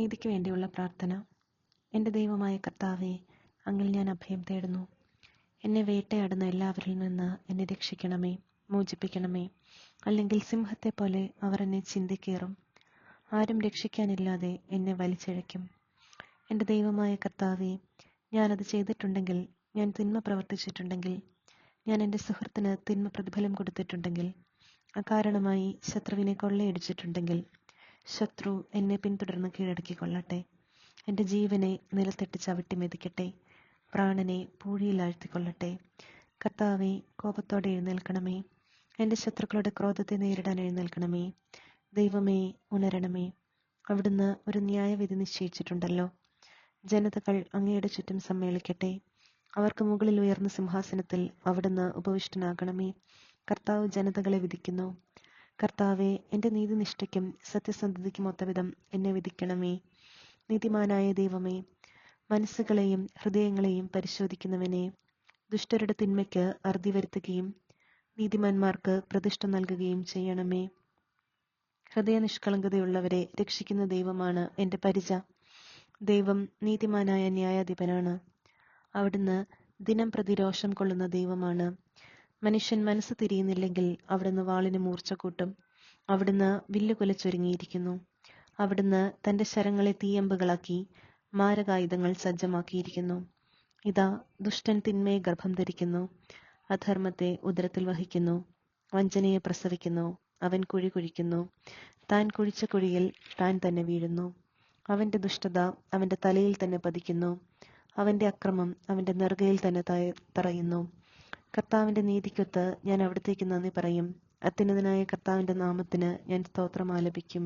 നീതിക്ക് വേണ്ടിയുള്ള പ്രാർത്ഥന. എൻ്റെ ദൈവമായ കർത്താവേ, അങ്ങിൽ ഞാൻ അഭയം തേടുന്നു. എന്നെ വേട്ടയാടുന്ന എല്ലാവരിൽ നിന്ന് എന്നെ രക്ഷിക്കണമേ, മോചിപ്പിക്കണമേ. അല്ലെങ്കിൽ സിംഹത്തെപ്പോലെ അവർ എന്നെ ചിന്തിക്കേറും. ആരും രക്ഷിക്കാനില്ലാതെ എന്നെ വലിച്ചിഴയ്ക്കും. എൻ്റെ ദൈവമായ കർത്താവേ, ഞാനത് ചെയ്തിട്ടുണ്ടെങ്കിൽ, ഞാൻ തിന്മ പ്രവർത്തിച്ചിട്ടുണ്ടെങ്കിൽ, ഞാൻ എൻ്റെ സുഹൃത്തിന് തിന്മ പ്രതിഫലം കൊടുത്തിട്ടുണ്ടെങ്കിൽ, അകാരണമായി ശത്രുവിനെ കൊള്ളയടിച്ചിട്ടുണ്ടെങ്കിൽ, ശത്രു എന്നെ പിന്തുടർന്ന് കീഴടക്കിക്കൊള്ളട്ടെ. എൻ്റെ ജീവനെ നിലത്തിട്ട് ചവിട്ടി മെതിക്കട്ടെ, പ്രാണനെ പൂഴിയിലാഴ്ത്തിക്കൊള്ളട്ടെ. കർത്താവെ, കോപത്തോടെ എഴുന്നേൽക്കണമേ. എൻ്റെ ശത്രുക്കളുടെ ക്രോധത്തെ നേരിടാൻ എഴുന്നേൽക്കണമേ. ദൈവമേ, ഉണരണമേ. അവിടുന്ന് ഒരു ന്യായവിധി നിശ്ചയിച്ചിട്ടുണ്ടല്ലോ. ജനതകൾ അങ്ങയുടെ ചുറ്റും സമ്മേളിക്കട്ടെ. അവർക്ക് മുകളിൽ ഉയർന്ന സിംഹാസനത്തിൽ അവിടുന്ന് ഉപവിഷ്ടനാകണമേ. കർത്താവ് ജനതകളെ വിധിക്കുന്നു. കർത്താവെ, എൻ്റെ നീതിനിഷ്ഠയ്ക്കും സത്യസന്ധതയ്ക്കും ഒത്തവിധം എന്നെ വിധിക്കണമേ. നീതിമാനായ ദൈവമേ, മനസ്സുകളെയും ഹൃദയങ്ങളെയും പരിശോധിക്കുന്നവനെ, ദുഷ്ടരുടെ തിന്മയ്ക്ക് അറുതി വരുത്തുകയും നീതിമാന്മാർക്ക് പ്രതിഷ്ഠ നൽകുകയും ചെയ്യണമേ. ഹൃദയനിഷ്കളങ്കതയുള്ളവരെ രക്ഷിക്കുന്ന ദൈവമാണ് എൻ്റെ പരിച. ദൈവം നീതിമാനായ ന്യായാധിപനാണ്. അവിടുന്ന് ദിനം പ്രതി രോഷം കൊള്ളുന്ന ദൈവമാണ്. മനുഷ്യൻ മനസ്സ് തിരിയുന്നില്ലെങ്കിൽ അവിടുന്ന് വാളിന് മൂർച്ച കൂട്ടും. അവിടുന്ന് വില്ലുകുലച്ചൊരുങ്ങിയിരിക്കുന്നു. അവിടുന്ന് തൻ്റെ ശരങ്ങളെ തീയമ്പുകളാക്കി മാരകായുധങ്ങൾ സജ്ജമാക്കിയിരിക്കുന്നു. ഇതാ, ദുഷ്ടൻ തിന്മയെ ഗർഭം ധരിക്കുന്നു, അധർമ്മത്തെ ഉദരത്തിൽ വഹിക്കുന്നു, വഞ്ചനയെ പ്രസവിക്കുന്നു. അവൻ കുഴി കുഴിക്കുന്നു, താൻ കുഴിച്ച കുഴിയിൽ താൻ തന്നെ വീഴുന്നു. അവൻ്റെ ദുഷ്ടത അവൻ്റെ തലയിൽ തന്നെ പതിക്കുന്നു, അവൻ്റെ അക്രമം അവൻ്റെ നെറുകയിൽ തന്നെ തറയുന്നു. കർത്താവിൻ്റെ നീതിക്കൊത്ത് ഞാൻ അവിടത്തേക്ക് നന്ദി പറയും. അത്യുന്നതനായ കർത്താവിൻ്റെ നാമത്തിന് ഞാൻ സ്തോത്രം ആലപിക്കും.